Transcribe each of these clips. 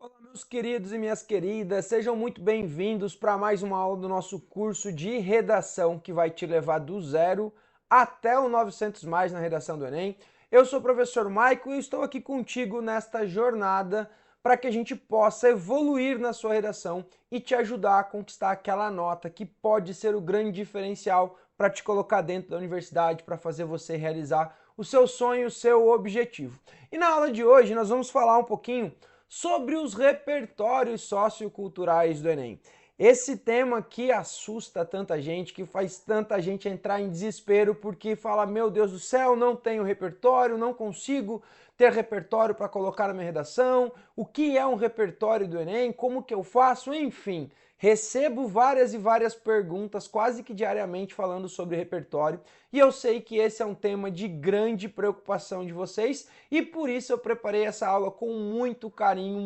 Olá, meus queridos e minhas queridas, sejam muito bem-vindos para mais uma aula do nosso curso de redação que vai te levar do zero até o 900 mais na redação do Enem. Eu sou o professor Maico e estou aqui contigo nesta jornada para que a gente possa evoluir na sua redação e te ajudar a conquistar aquela nota que pode ser o grande diferencial para te colocar dentro da universidade, para fazer você realizar o seu sonho, o seu objetivo. E na aula de hoje nós vamos falar um pouquinho sobre os repertórios socioculturais do Enem. Esse tema que assusta tanta gente, que faz tanta gente entrar em desespero porque fala, meu Deus do céu, não tenho repertório, não consigo ter repertório para colocar na minha redação, o que é um repertório do Enem, como que eu faço, enfim. Recebo várias e várias perguntas quase que diariamente falando sobre repertório e eu sei que esse é um tema de grande preocupação de vocês e por isso eu preparei essa aula com muito carinho,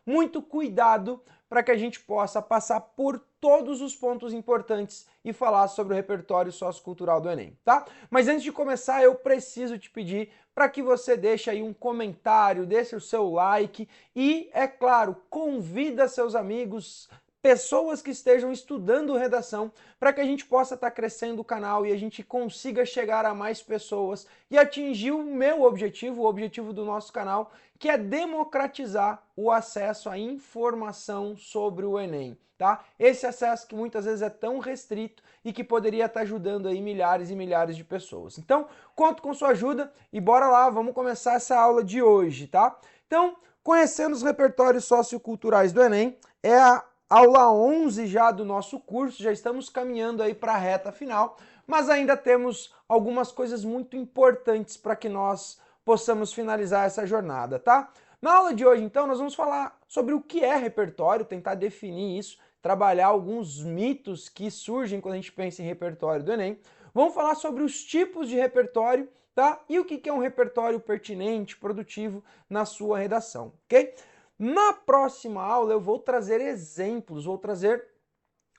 muito cuidado para que a gente possa passar por todos os pontos importantes e falar sobre o repertório sociocultural do Enem, tá? Mas antes de começar, eu preciso te pedir para que você deixe aí um comentário, deixe o seu like e, é claro, convida seus amigos, pessoas que estejam estudando redação, para que a gente possa estar crescendo o canal e a gente consiga chegar a mais pessoas e atingir o meu objetivo, o objetivo do nosso canal, que é democratizar o acesso à informação sobre o Enem, tá? Esse acesso que muitas vezes é tão restrito e que poderia estar ajudando aí milhares e milhares de pessoas. Então, conto com sua ajuda e bora lá, vamos começar essa aula de hoje, tá? Então, conhecendo os repertórios socioculturais do Enem, é a aula 11 já do nosso curso, já estamos caminhando aí para a reta final, mas ainda temos algumas coisas muito importantes para que nós possamos finalizar essa jornada, tá? Na aula de hoje, então, nós vamos falar sobre o que é repertório, tentar definir isso, trabalhar alguns mitos que surgem quando a gente pensa em repertório do Enem. Vamos falar sobre os tipos de repertório, tá? E o que é um repertório pertinente, produtivo na sua redação, ok? Na próxima aula eu vou trazer exemplos, vou trazer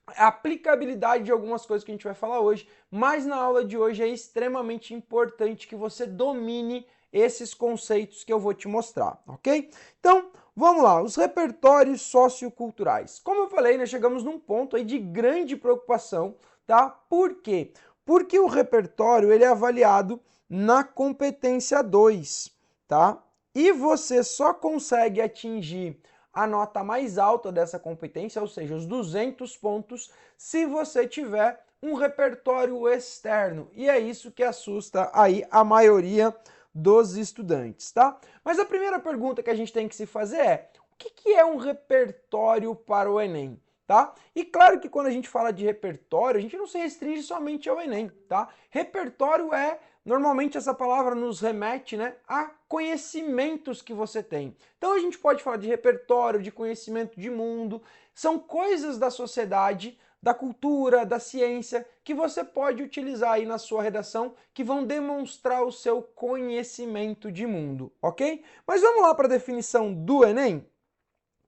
a aplicabilidade de algumas coisas que a gente vai falar hoje, mas na aula de hoje é extremamente importante que você domine esses conceitos que eu vou te mostrar, ok? Então, vamos lá, os repertórios socioculturais. Como eu falei, nós chegamos num ponto aí de grande preocupação, tá? Por quê? Porque o repertório ele é avaliado na competência 2, tá? E você só consegue atingir a nota mais alta dessa competência, ou seja, os 200 pontos, se você tiver um repertório externo. E é isso que assusta aí a maioria dos estudantes, tá? Mas a primeira pergunta que a gente tem que se fazer é: o que é um repertório para o Enem? Tá? E claro que quando a gente fala de repertório, a gente não se restringe somente ao Enem, tá? Repertório é, normalmente essa palavra nos remete, né, a conhecimentos que você tem. Então a gente pode falar de repertório, de conhecimento de mundo, são coisas da sociedade, da cultura, da ciência, que você pode utilizar aí na sua redação, que vão demonstrar o seu conhecimento de mundo, ok? Mas vamos lá para a definição do Enem?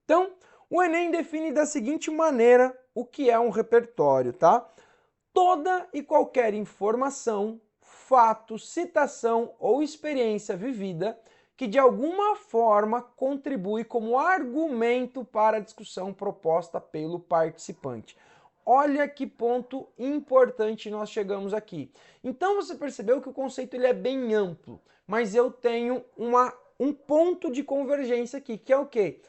Então, o Enem define da seguinte maneira o que é um repertório, tá? Toda e qualquer informação, fato, citação ou experiência vivida que de alguma forma contribui como argumento para a discussão proposta pelo participante. Olha que ponto importante nós chegamos aqui. Então você percebeu que o conceito ele é bem amplo, mas eu tenho um ponto de convergência aqui, que é o quê?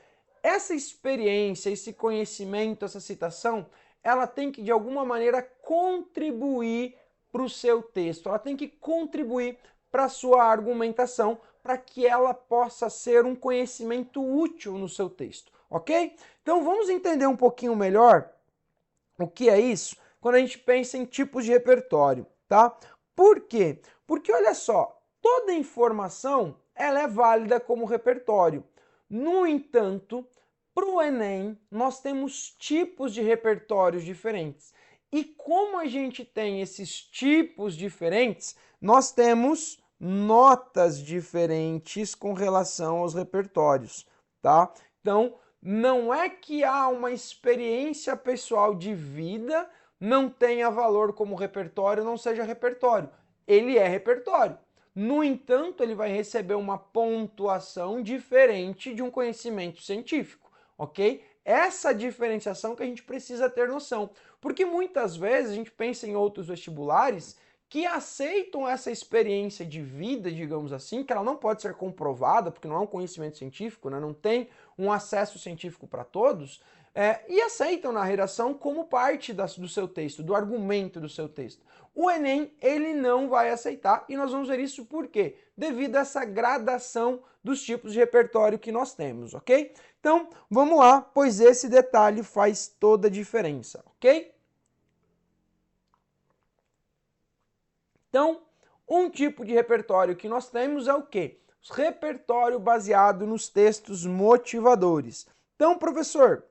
Essa experiência, esse conhecimento, essa citação, ela tem que de alguma maneira contribuir para o seu texto, ela tem que contribuir para a sua argumentação, para que ela possa ser um conhecimento útil no seu texto, ok? Então vamos entender um pouquinho melhor o que é isso quando a gente pensa em tipos de repertório, tá? Por quê? Porque olha só, toda informação ela é válida como repertório. No entanto, para o Enem, nós temos tipos de repertórios diferentes. E como a gente tem esses tipos diferentes, nós temos notas diferentes com relação aos repertórios, tá? Então, não é que há uma experiência pessoal de vida não tenha valor como repertório, não seja repertório. Ele é repertório. No entanto, ele vai receber uma pontuação diferente de um conhecimento científico, ok? Essa diferenciação que a gente precisa ter noção, porque muitas vezes a gente pensa em outros vestibulares que aceitam essa experiência de vida, digamos assim, que ela não pode ser comprovada, porque não é um conhecimento científico, né? Não tem um acesso científico para todos, e aceitam na redação como parte do seu texto, do argumento do seu texto. O Enem, ele não vai aceitar, e nós vamos ver isso por quê? Devido a essa gradação dos tipos de repertório que nós temos, ok? Então, vamos lá, pois esse detalhe faz toda a diferença, ok? Então, um tipo de repertório que nós temos é o quê? O repertório baseado nos textos motivadores. Então, professor,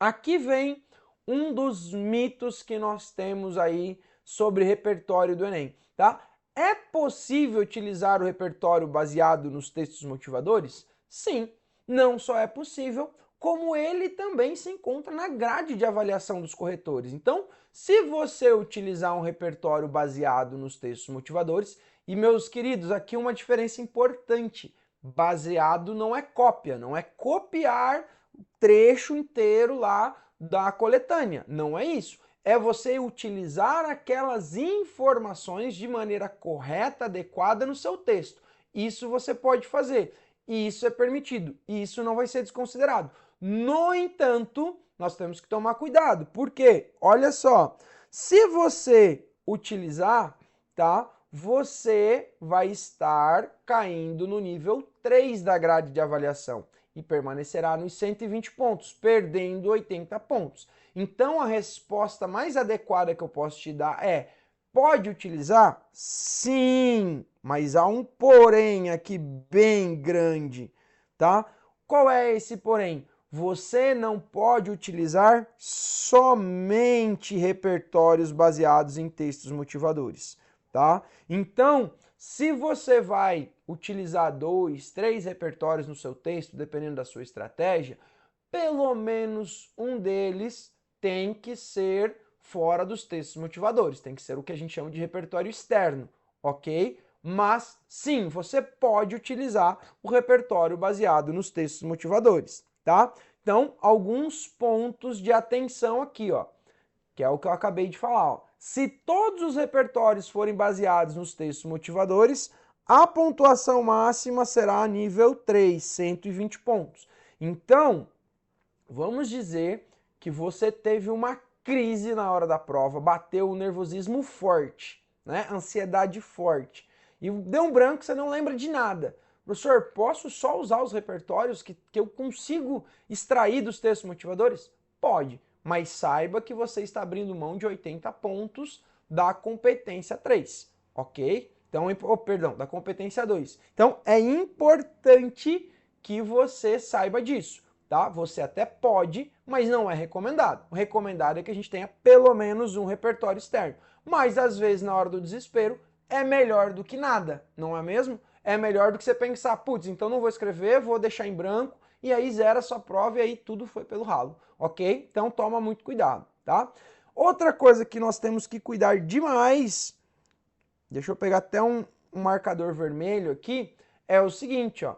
aqui vem um dos mitos que nós temos aí sobre repertório do Enem, tá? É possível utilizar o repertório baseado nos textos motivadores? Sim, não só é possível, como ele também se encontra na grade de avaliação dos corretores. Então, se você utilizar um repertório baseado nos textos motivadores, e meus queridos, aqui uma diferença importante, baseado não é cópia, não é copiar o trecho inteiro lá da coletânea, não é isso. É você utilizar aquelas informações de maneira correta, adequada no seu texto. Isso você pode fazer, e isso é permitido, e isso não vai ser desconsiderado. No entanto, nós temos que tomar cuidado, porque, olha só, se você utilizar, tá, você vai estar caindo no nível 3 da grade de avaliação e permanecerá nos 120 pontos, perdendo 80 pontos. Então, a resposta mais adequada que eu posso te dar é: pode utilizar? Sim, mas há um porém aqui bem grande, tá? Qual é esse porém? Você não pode utilizar somente repertórios baseados em textos motivadores, tá? Então, se você vai utilizar 2, 3 repertórios no seu texto, dependendo da sua estratégia, pelo menos um deles tem que ser fora dos textos motivadores, tem que ser o que a gente chama de repertório externo, ok? Mas sim, você pode utilizar o repertório baseado nos textos motivadores, tá? Então, alguns pontos de atenção aqui, ó, que é o que eu acabei de falar, ó. Se todos os repertórios forem baseados nos textos motivadores, a pontuação máxima será nível 3, 120 pontos. Então, vamos dizer que você teve uma crise na hora da prova, bateu o nervosismo forte, né? Ansiedade forte. E deu um branco, você não lembra de nada. Professor, posso só usar os repertórios que eu consigo extrair dos textos motivadores? Pode, mas saiba que você está abrindo mão de 80 pontos da competência 3, ok? Então, perdão, da competência 2. Então, é importante que você saiba disso, tá? Você até pode, mas não é recomendado. O recomendado é que a gente tenha pelo menos um repertório externo. Mas, às vezes, na hora do desespero, é melhor do que nada, não é mesmo? É melhor do que você pensar, putz, então não vou escrever, vou deixar em branco, e aí zera a sua prova e aí tudo foi pelo ralo, ok? Então toma muito cuidado, tá? Outra coisa que nós temos que cuidar demais, deixa eu pegar até um marcador vermelho aqui, é o seguinte, ó.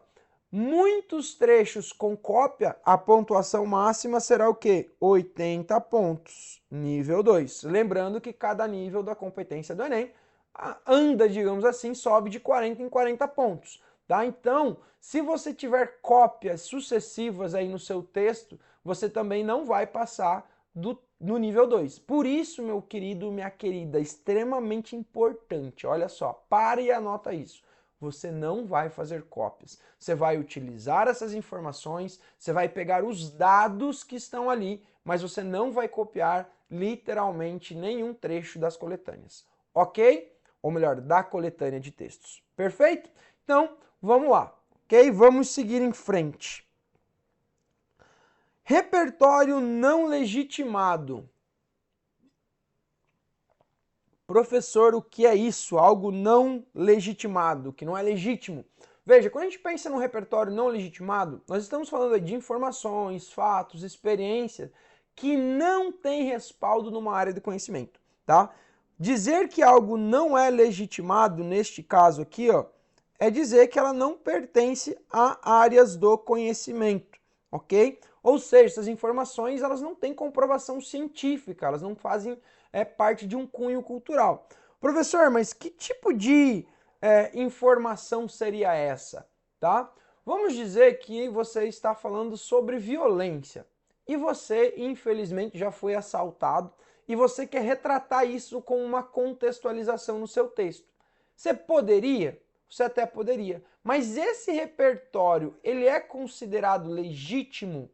Muitos trechos com cópia, a pontuação máxima será o quê? 80 pontos, nível 2. Lembrando que cada nível da competência do Enem anda, digamos assim, sobe de 40 em 40 pontos, tá? Então, se você tiver cópias sucessivas aí no seu texto, você também não vai passar no nível 2. Por isso, meu querido, minha querida, extremamente importante, olha só, pare e anota isso. Você não vai fazer cópias. Você vai utilizar essas informações, você vai pegar os dados que estão ali, mas você não vai copiar literalmente nenhum trecho das coletâneas, ok? Ou melhor, da coletânea de textos. Perfeito? Então, vamos lá, ok? Vamos seguir em frente. Repertório não legitimado. Professor, o que é isso? Algo não legitimado, que não é legítimo. Veja, quando a gente pensa num repertório não legitimado, nós estamos falando de informações, fatos, experiências que não têm respaldo numa área do conhecimento, tá? Dizer que algo não é legitimado, neste caso aqui, ó, é dizer que ela não pertence a áreas do conhecimento, ok? Ou seja, essas informações elas não têm comprovação científica, elas não fazem parte de um cunho cultural. Professor, mas que tipo de informação seria essa, tá? Vamos dizer que você está falando sobre violência e você, infelizmente, já foi assaltado e você quer retratar isso com uma contextualização no seu texto. Você poderia? Você até poderia. Mas esse repertório, ele é considerado legítimo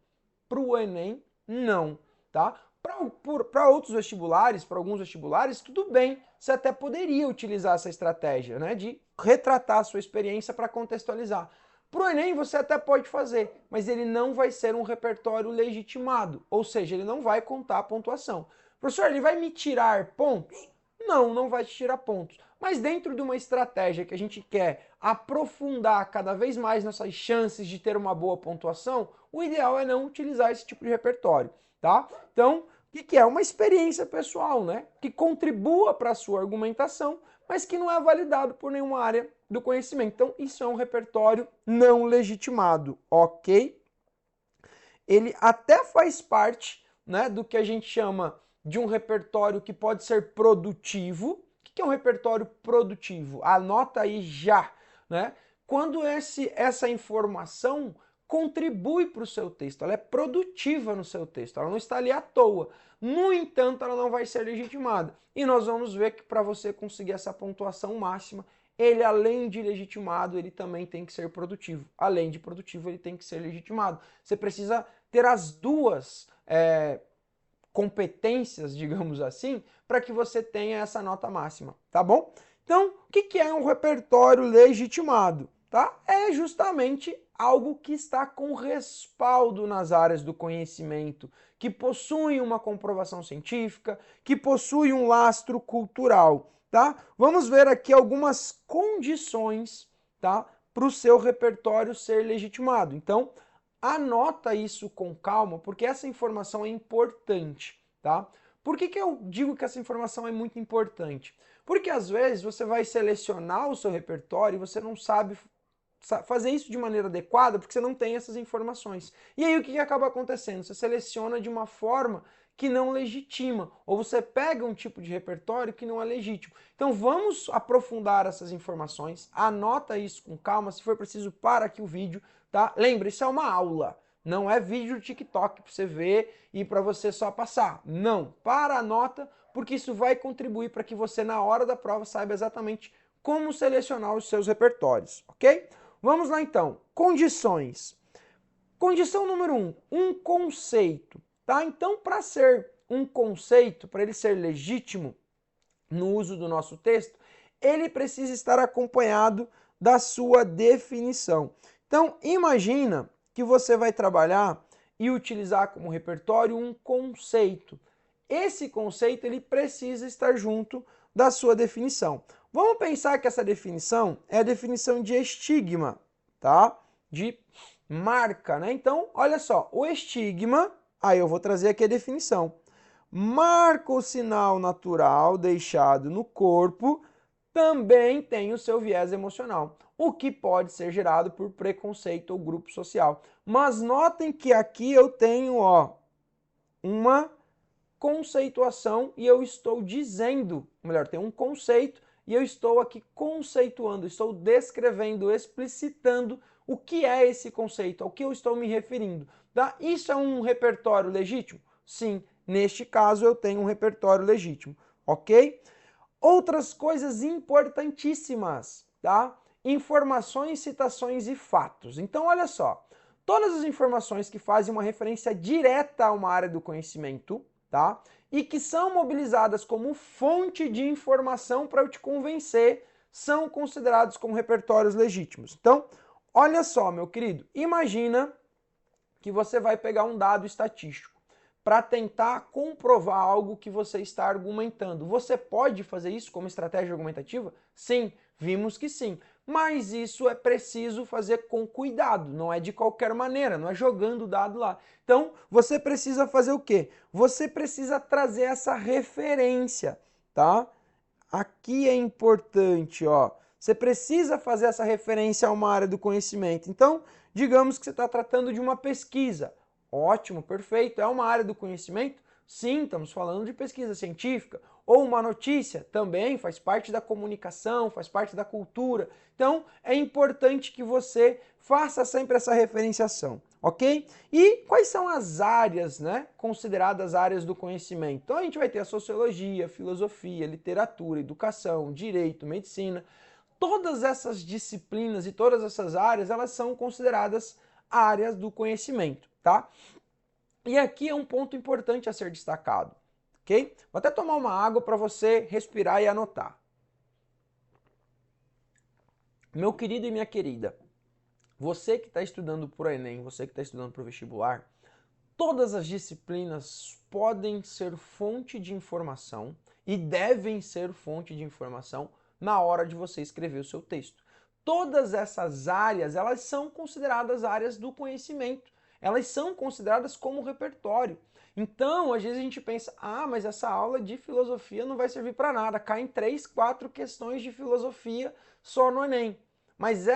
para o Enem? Não, tá? Para outros vestibulares, para alguns vestibulares, tudo bem. Você até poderia utilizar essa estratégia, né? De retratar a sua experiência para contextualizar. Para o Enem você até pode fazer, mas ele não vai ser um repertório legitimado, ou seja, ele não vai contar a pontuação. Professor, ele vai me tirar pontos? Não, não vai te tirar pontos. Mas dentro de uma estratégia que a gente quer aprofundar cada vez mais nossas chances de ter uma boa pontuação, o ideal é não utilizar esse tipo de repertório, tá? Então, o que é? Uma experiência pessoal, né? Que contribua para a sua argumentação, mas que não é validado por nenhuma área do conhecimento. Então, isso é um repertório não legitimado, ok? Ele até faz parte, né, do que a gente chama de um repertório que pode ser produtivo. O que é um repertório produtivo? Anota aí já, né? Quando essa informação contribui para o seu texto, ela é produtiva no seu texto, ela não está ali à toa. No entanto, ela não vai ser legitimada. E nós vamos ver que para você conseguir essa pontuação máxima, ele além de legitimado, ele também tem que ser produtivo. Além de produtivo, ele tem que ser legitimado. Você precisa ter as duas competências, digamos assim, para que você tenha essa nota máxima, tá bom? Então, o que é um repertório legitimado? Tá? É justamente algo que está com respaldo nas áreas do conhecimento, que possui uma comprovação científica, que possui um lastro cultural, tá? Vamos ver aqui algumas condições, tá, para o seu repertório ser legitimado. Então, anota isso com calma, porque essa informação é importante, tá? Por que eu digo que essa informação é muito importante? Porque às vezes você vai selecionar o seu repertório e você não sabe fazer isso de maneira adequada porque você não tem essas informações. E aí o que acaba acontecendo? Você seleciona de uma forma que não legitima, ou você pega um tipo de repertório que não é legítimo. Então vamos aprofundar essas informações, anota isso com calma, se for preciso para aqui o vídeo, tá? Lembra, isso é uma aula, não é vídeo do TikTok para você ver e para você só passar. Não, para, anota, porque isso vai contribuir para que você na hora da prova saiba exatamente como selecionar os seus repertórios, ok? Vamos lá então, condições. Condição número 1, um conceito, tá? Então, para ser um conceito, para ele ser legítimo no uso do nosso texto, ele precisa estar acompanhado da sua definição. Então, imagina que você vai trabalhar e utilizar como repertório um conceito. Esse conceito ele precisa estar junto da sua definição. Vamos pensar que essa definição é a definição de estigma, tá? De marca, né? Então, olha só, o estigma, aí eu vou trazer aqui a definição. Marca o sinal natural deixado no corpo também tem o seu viés emocional, o que pode ser gerado por preconceito ou grupo social. Mas notem que aqui eu tenho, ó, uma conceituação e eu estou dizendo, melhor, tem um conceito e eu estou aqui conceituando, estou descrevendo, explicitando o que é esse conceito, ao que eu estou me referindo. Tá? Isso é um repertório legítimo? Sim, neste caso eu tenho um repertório legítimo, ok? Outras coisas importantíssimas, tá? Informações, citações e fatos. Então, olha só, todas as informações que fazem uma referência direta a uma área do conhecimento, tá? E que são mobilizadas como fonte de informação para eu te convencer, são considerados como repertórios legítimos. Então, olha só, meu querido, imagina que você vai pegar um dado estatístico para tentar comprovar algo que você está argumentando. Você pode fazer isso como estratégia argumentativa? Sim, vimos que sim. Mas isso é preciso fazer com cuidado, não é de qualquer maneira, não é jogando o dado lá. Então, você precisa fazer o quê? Você precisa trazer essa referência, tá? aqui é importante, ó. Você precisa fazer essa referência a uma área do conhecimento. Então, digamos que você está tratando de uma pesquisa. Ótimo, perfeito. É uma área do conhecimento? Sim, estamos falando de pesquisa científica. Ou uma notícia? Também faz parte da comunicação, faz parte da cultura. Então, é importante que você faça sempre essa referenciação, ok? E quais são as áreas, né, consideradas áreas do conhecimento? Então, a gente vai ter a sociologia, filosofia, literatura, educação, direito, medicina. Todas essas disciplinas e todas essas áreas, elas são consideradas áreas do conhecimento, tá? E aqui é um ponto importante a ser destacado, ok? Vou até tomar uma água para você respirar e anotar. Meu querido e minha querida, você que está estudando para o Enem, você que está estudando para o vestibular, todas as disciplinas podem ser fonte de informação e devem ser fonte de informação na hora de você escrever o seu texto. Todas essas áreas, elas são consideradas áreas do conhecimento. Elas são consideradas como repertório. Então, às vezes a gente pensa, mas essa aula de filosofia não vai servir para nada. Caem 3, 4 questões de filosofia só no Enem. Mas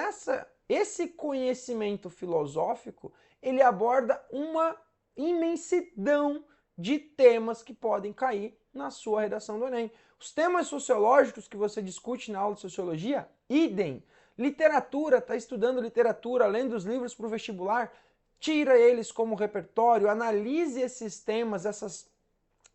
esse conhecimento filosófico, ele aborda uma imensidão de temas que podem cair na sua redação do Enem. Os temas sociológicos que você discute na aula de sociologia, idem. Literatura, está estudando literatura, lendo os livros para o vestibular, tira eles como repertório, analise esses temas,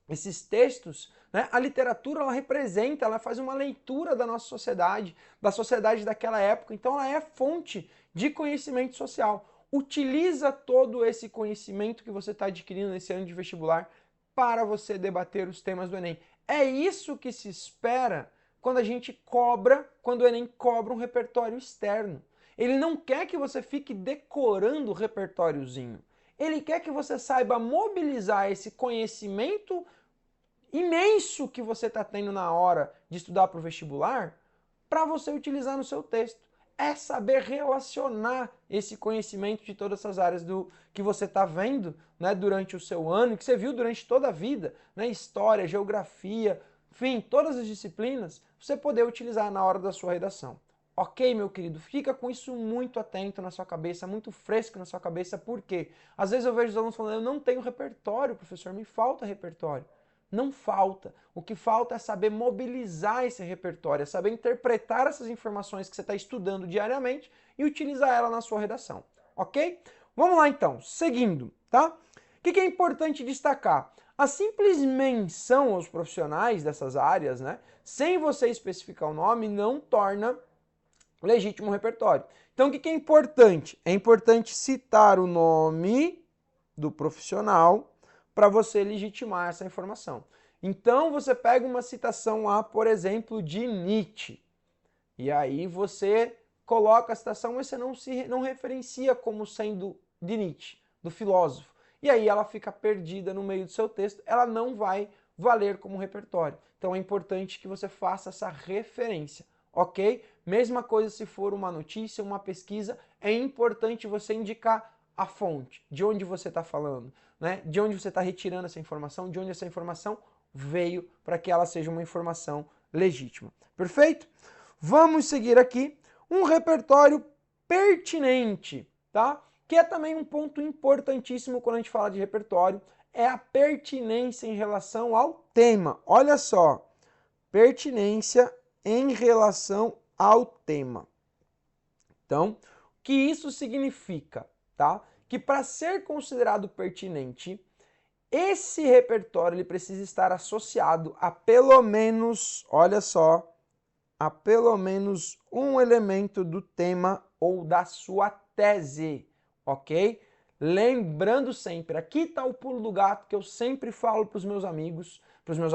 esses textos, né? A literatura, ela representa, ela faz uma leitura da nossa sociedade, da sociedade daquela época, então ela é fonte de conhecimento social. Utiliza todo esse conhecimento que você está adquirindo nesse ano de vestibular para você debater os temas do Enem. É isso que se espera quando quando o Enem cobra um repertório externo. Ele não quer que você fique decorando o repertóriozinho. Ele quer que você saiba mobilizar esse conhecimento imenso que você está tendo na hora de estudar para o vestibular para você utilizar no seu texto. É saber relacionar esse conhecimento de todas essas áreas que você está vendo, né, durante o seu ano, que você viu durante toda a vida, né, história, geografia, enfim, todas as disciplinas, você poder utilizar na hora da sua redação. Ok, meu querido? Fica com isso muito atento na sua cabeça, muito fresco na sua cabeça, porque às vezes eu vejo os alunos falando, eu não tenho repertório, professor, me falta repertório. Não falta. O que falta é saber mobilizar esse repertório, é saber interpretar essas informações que você está estudando diariamente e utilizar ela na sua redação, ok? Vamos lá então, seguindo, tá? O que é importante destacar? A simples menção aos profissionais dessas áreas, né, sem você especificar o nome, não torna legítimo repertório. Então, o que é importante? É importante citar o nome do profissional para você legitimar essa informação. Então, você pega uma citação lá, por exemplo, de Nietzsche, e aí você coloca a citação, mas você não referencia como sendo de Nietzsche, do filósofo. E aí ela fica perdida no meio do seu texto, ela não vai valer como repertório. Então é importante que você faça essa referência, ok? Mesma coisa se for uma notícia, uma pesquisa, é importante você indicar a fonte, de onde você está falando, né? De onde você está retirando essa informação, de onde essa informação veio, para que ela seja uma informação legítima. Perfeito? Vamos seguir aqui um repertório pertinente, tá? Que é também um ponto importantíssimo quando a gente fala de repertório, é a pertinência em relação ao tema. Olha só, pertinência em relação ao tema. Então, o que isso significa, tá? Que para ser considerado pertinente, esse repertório ele precisa estar associado a pelo menos, olha só, a pelo menos um elemento do tema ou da sua tese, ok? Lembrando sempre, aqui está o pulo do gato que eu sempre falo para os meus amigos, para os meus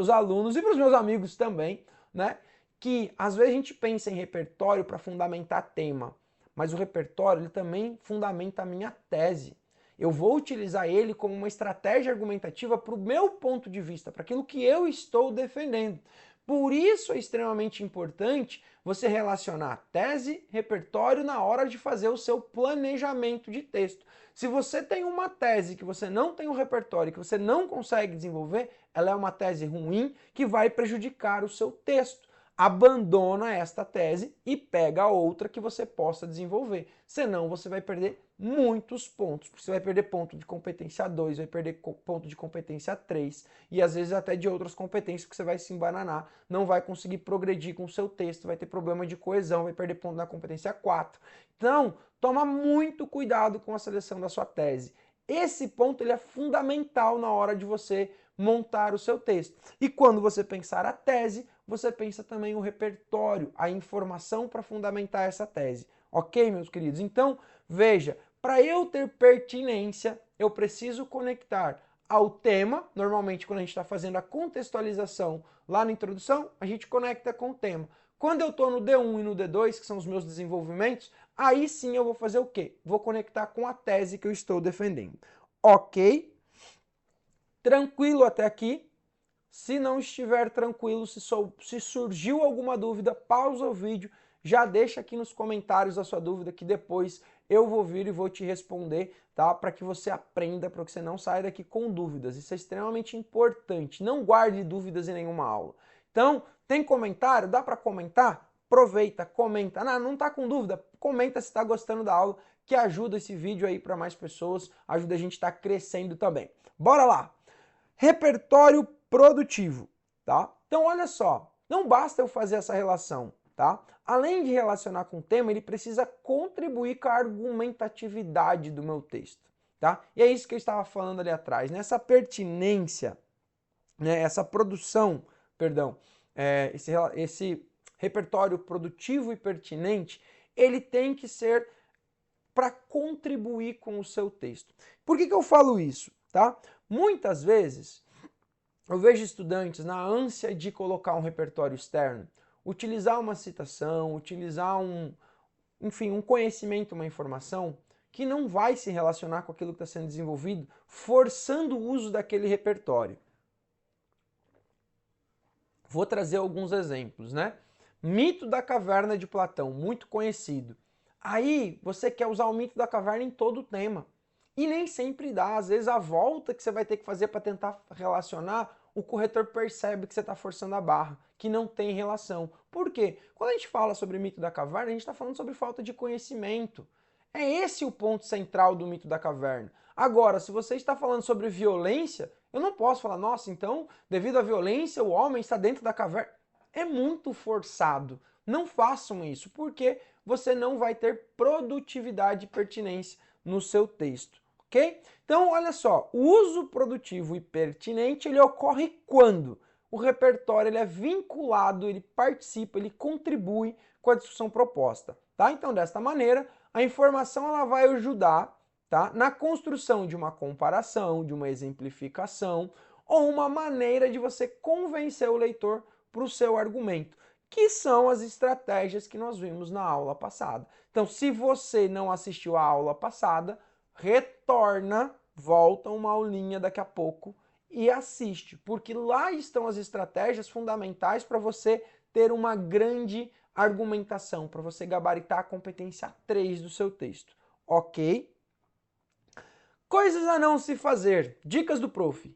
alunos e para os meus amigos também, né? Que às vezes a gente pensa em repertório para fundamentar tema, mas o repertório ele também fundamenta a minha tese. Eu vou utilizar ele como uma estratégia argumentativa para o meu ponto de vista, para aquilo que eu estou defendendo. Por isso é extremamente importante você relacionar tese, repertório na hora de fazer o seu planejamento de texto. Se você tem uma tese que você não tem um repertório, que você não consegue desenvolver, ela é uma tese ruim que vai prejudicar o seu texto. Abandona esta tese e pega outra que você possa desenvolver. Senão você vai perder muitos pontos, porque você vai perder ponto de competência 2, vai perder ponto de competência 3 e às vezes até de outras competências que você vai se embananar, não vai conseguir progredir com o seu texto, vai ter problema de coesão, vai perder ponto na competência 4. Então, toma muito cuidado com a seleção da sua tese. Esse ponto ele é fundamental na hora de você montar o seu texto. E quando você pensar a tese, você pensa também o repertório, a informação para fundamentar essa tese. Ok, meus queridos? Então, veja, para eu ter pertinência, eu preciso conectar ao tema. Normalmente, quando a gente está fazendo a contextualização lá na introdução, a gente conecta com o tema. Quando eu estou no D1 e no D2, que são os meus desenvolvimentos, aí sim eu vou fazer o quê? Vou conectar com a tese que eu estou defendendo. Ok? Tranquilo até aqui? Se não estiver tranquilo, se surgiu alguma dúvida, pausa o vídeo, já deixa aqui nos comentários a sua dúvida que depois eu vou vir e vou te responder, tá? Para que você aprenda, para que você não saia daqui com dúvidas. Isso é extremamente importante. Não guarde dúvidas em nenhuma aula. Então, tem comentário? Dá para comentar? Aproveita, comenta. Não está com dúvida? Comenta se está gostando da aula, que ajuda esse vídeo aí para mais pessoas, ajuda a gente a estar crescendo também. Bora lá! Repertório produtivo, tá? Então, olha só, não basta eu fazer essa relação, tá? Além de relacionar com o tema, ele precisa contribuir com a argumentatividade do meu texto, tá? E é isso que eu estava falando ali atrás, né? Essa pertinência, né? Essa produção, perdão, esse repertório produtivo e pertinente, ele tem que ser para contribuir com o seu texto. Por que eu falo isso, tá? Muitas vezes eu vejo estudantes na ânsia de colocar um repertório externo, utilizar uma citação, utilizar enfim, um conhecimento, uma informação que não vai se relacionar com aquilo que está sendo desenvolvido, forçando o uso daquele repertório. Vou trazer alguns exemplos, né? Mito da caverna de Platão, muito conhecido. Aí você quer usar o mito da caverna em todo o tema. E nem sempre dá. Às vezes a volta que você vai ter que fazer para tentar relacionar, o corretor percebe que você está forçando a barra, que não tem relação. Por quê? Quando a gente fala sobre mito da caverna, a gente está falando sobre falta de conhecimento. É esse o ponto central do mito da caverna. Agora, se você está falando sobre violência, eu não posso falar, nossa, então, devido à violência, o homem está dentro da caverna. É muito forçado. Não façam isso, porque você não vai ter produtividade e pertinência no seu texto, ok? Então, olha só, o uso produtivo e pertinente, ele ocorre quando o repertório ele é vinculado, ele participa, ele contribui com a discussão proposta, tá? Então, desta maneira, a informação ela vai ajudar, tá, na construção de uma comparação, de uma exemplificação ou uma maneira de você convencer o leitor para o seu argumento, que são as estratégias que nós vimos na aula passada. Então, se você não assistiu a aula passada, retorna, volta uma aulinha daqui a pouco e assiste, porque lá estão as estratégias fundamentais para você ter uma grande argumentação, para você gabaritar a competência 3 do seu texto, ok? Coisas a não se fazer. Dicas do prof.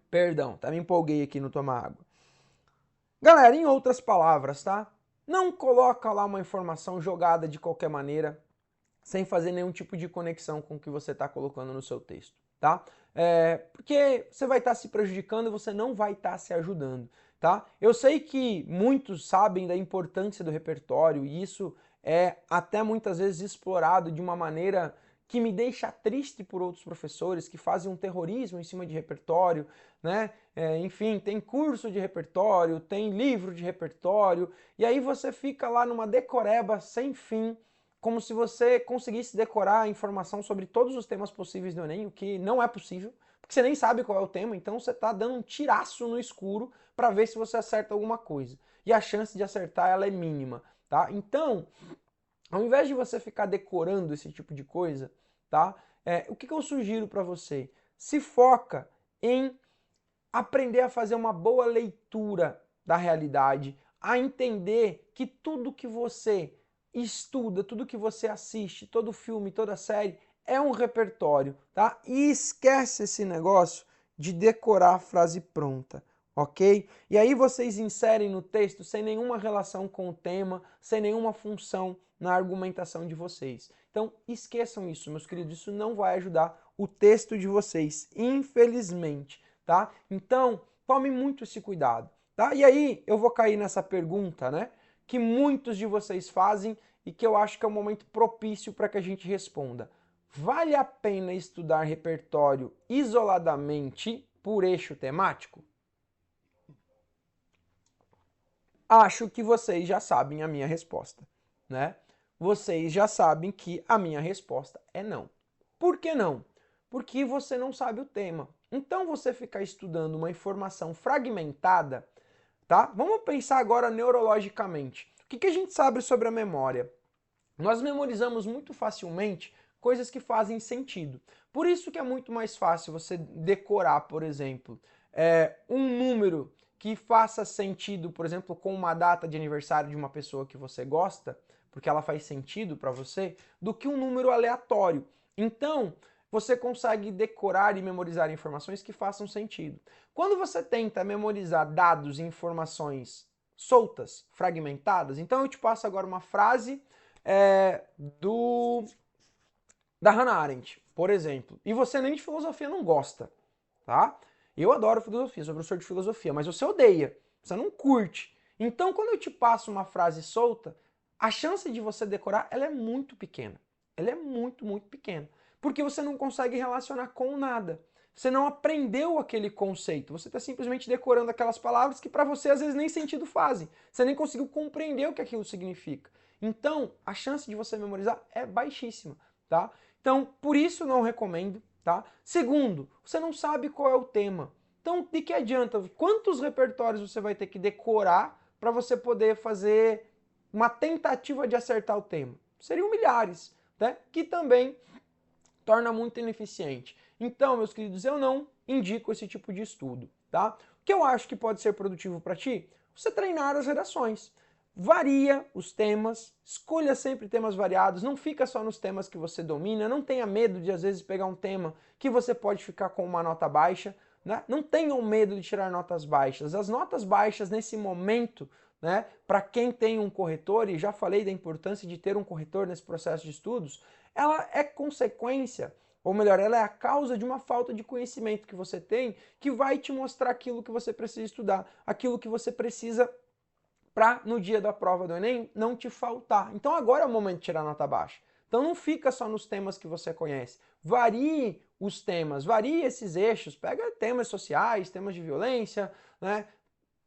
Perdão, me empolguei aqui no tomar água. Galera, em outras palavras, tá? Não coloca lá uma informação jogada de qualquer maneira, sem fazer nenhum tipo de conexão com o que você está colocando no seu texto, tá? Porque você vai estar se prejudicando e você não vai estar se ajudando, tá? Eu sei que muitos sabem da importância do repertório e isso é até muitas vezes explorado de uma maneira que me deixa triste por outros professores que fazem um terrorismo em cima de repertório, né? Enfim, tem curso de repertório, tem livro de repertório, e aí você fica lá numa decoreba sem fim, como se você conseguisse decorar a informação sobre todos os temas possíveis do Enem, o que não é possível, porque você nem sabe qual é o tema, então você está dando um tiraço no escuro para ver se você acerta alguma coisa. E a chance de acertar ela é mínima, tá? Então, ao invés de você ficar decorando esse tipo de coisa, tá? O que eu sugiro para você? Se foca em aprender a fazer uma boa leitura da realidade, a entender que tudo que você estuda, tudo que você assiste, todo filme, toda série, é um repertório, tá? E esquece esse negócio de decorar a frase pronta, ok? E aí vocês inserem no texto sem nenhuma relação com o tema, sem nenhuma função na argumentação de vocês. Então, esqueçam isso, meus queridos, isso não vai ajudar o texto de vocês, infelizmente, tá? Então, tome muito esse cuidado, tá? E aí, eu vou cair nessa pergunta, né, que muitos de vocês fazem e que eu acho que é um momento propício para que a gente responda. Vale a pena estudar repertório isoladamente por eixo temático? Acho que vocês já sabem a minha resposta, né? Vocês já sabem que a minha resposta é não. Por que não? Porque você não sabe o tema. Então você ficar estudando uma informação fragmentada, tá? Vamos pensar agora neurologicamente. O que a gente sabe sobre a memória? Nós memorizamos muito facilmente coisas que fazem sentido. Por isso que é muito mais fácil você decorar, por exemplo, um número que faça sentido, por exemplo, com uma data de aniversário de uma pessoa que você gosta, porque ela faz sentido para você, do que um número aleatório. Então, você consegue decorar e memorizar informações que façam sentido. Quando você tenta memorizar dados e informações soltas, fragmentadas, então eu te passo agora uma frase da Hannah Arendt, por exemplo, e você nem de filosofia não gosta, tá? Eu adoro filosofia, sou professor de filosofia, mas você odeia, você não curte. Então, quando eu te passo uma frase solta, a chance de você decorar, ela é muito pequena. Ela é muito, muito pequena. Porque você não consegue relacionar com nada. Você não aprendeu aquele conceito. Você está simplesmente decorando aquelas palavras que para você às vezes nem sentido fazem. Você nem conseguiu compreender o que aquilo significa. Então, a chance de você memorizar é baixíssima, tá? Então, por isso não recomendo, tá? Segundo, você não sabe qual é o tema. Então, de que adianta? Quantos repertórios você vai ter que decorar para você poder fazer uma tentativa de acertar o tema? Seriam milhares, né? Que também torna muito ineficiente. Então, meus queridos, eu não indico esse tipo de estudo, tá? O que eu acho que pode ser produtivo para ti? Você treinar as redações. Varia os temas, escolha sempre temas variados, não fica só nos temas que você domina, não tenha medo de às vezes pegar um tema que você pode ficar com uma nota baixa, né? Não tenham medo de tirar notas baixas. As notas baixas nesse momento, né, para quem tem um corretor, e já falei da importância de ter um corretor nesse processo de estudos, ela é consequência, ou melhor, ela é a causa de uma falta de conhecimento que você tem, que vai te mostrar aquilo que você precisa estudar, aquilo que você precisa para no dia da prova do Enem não te faltar. Então agora é o momento de tirar nota baixa. Então não fica só nos temas que você conhece. Varie os temas, varie esses eixos, pega temas sociais, temas de violência, né?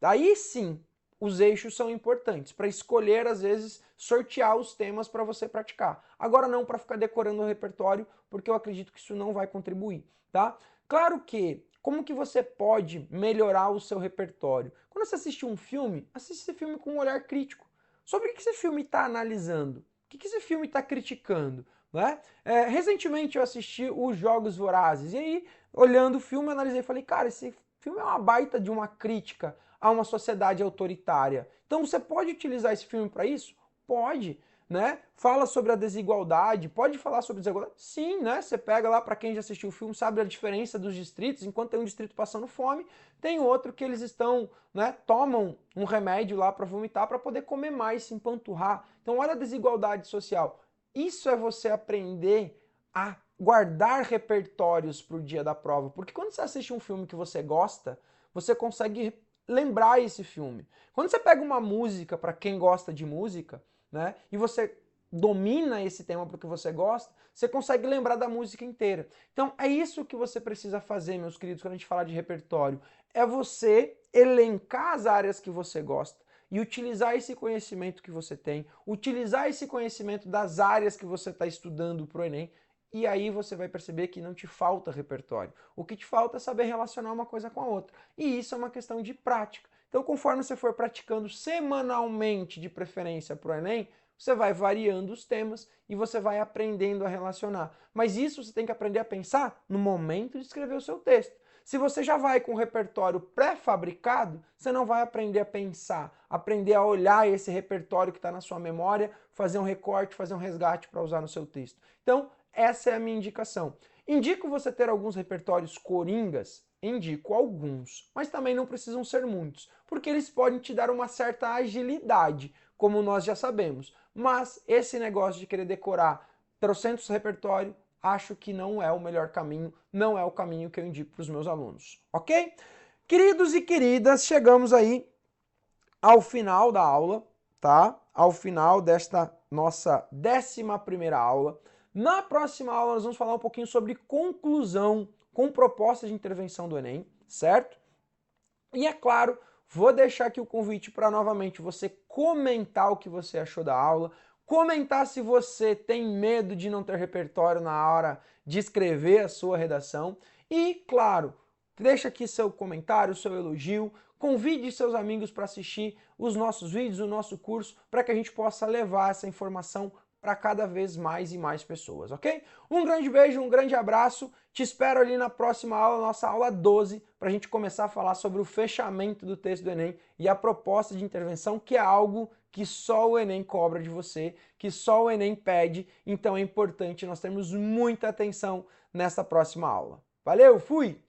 Aí sim, os eixos são importantes para escolher, às vezes, sortear os temas para você praticar. Agora não para ficar decorando o repertório, porque eu acredito que isso não vai contribuir, tá? Claro que, como que você pode melhorar o seu repertório? Quando você assiste um filme, assiste esse filme com um olhar crítico. Sobre o que esse filme está analisando? O que esse filme está criticando? Né? Recentemente eu assisti Os Jogos Vorazes, e aí, olhando o filme, eu analisei e falei, cara, esse filme é uma baita de uma crítica a uma sociedade autoritária. Então você pode utilizar esse filme para isso? Pode, né? Fala sobre a desigualdade, pode falar sobre desigualdade? Sim, né? Você pega lá, para quem já assistiu o filme, sabe a diferença dos distritos, enquanto tem um distrito passando fome, tem outro que eles estão, né, tomam um remédio lá para vomitar para poder comer mais, se empanturrar. Então olha a desigualdade social. Isso é você aprender a guardar repertórios para o dia da prova, porque quando você assiste um filme que você gosta, você consegue lembrar esse filme. Quando você pega uma música, para quem gosta de música, né, e você domina esse tema porque você gosta, você consegue lembrar da música inteira. Então é isso que você precisa fazer, meus queridos, quando a gente fala de repertório. É você elencar as áreas que você gosta e utilizar esse conhecimento que você tem, utilizar esse conhecimento das áreas que você está estudando para o Enem, e aí você vai perceber que não te falta repertório. O que te falta é saber relacionar uma coisa com a outra. E isso é uma questão de prática. Então, conforme você for praticando semanalmente, de preferência para o Enem, você vai variando os temas e você vai aprendendo a relacionar. Mas isso você tem que aprender a pensar no momento de escrever o seu texto. Se você já vai com o repertório pré-fabricado, você não vai aprender a pensar, aprender a olhar esse repertório que está na sua memória, fazer um recorte, fazer um resgate para usar no seu texto. Então, essa é a minha indicação. Indico você ter alguns repertórios coringas? Indico alguns, mas também não precisam ser muitos, porque eles podem te dar uma certa agilidade, como nós já sabemos. Mas esse negócio de querer decorar trocentos repertório, acho que não é o melhor caminho, não é o caminho que eu indico para os meus alunos, ok? Queridos e queridas, chegamos aí ao final da aula, tá? Ao final desta nossa 11ª aula. Na próxima aula nós vamos falar um pouquinho sobre conclusão com proposta de intervenção do Enem, certo? E é claro, vou deixar aqui o convite para novamente você comentar o que você achou da aula, comentar se você tem medo de não ter repertório na hora de escrever a sua redação e, claro, deixa aqui seu comentário, seu elogio, convide seus amigos para assistir os nossos vídeos, o nosso curso, para que a gente possa levar essa informação para cada vez mais e mais pessoas, ok? Um grande beijo, um grande abraço, te espero ali na próxima aula, nossa aula 12, para a gente começar a falar sobre o fechamento do texto do Enem e a proposta de intervenção, que é algo que só o Enem cobra de você, que só o Enem pede, então é importante nós termos muita atenção nessa próxima aula. Valeu, fui!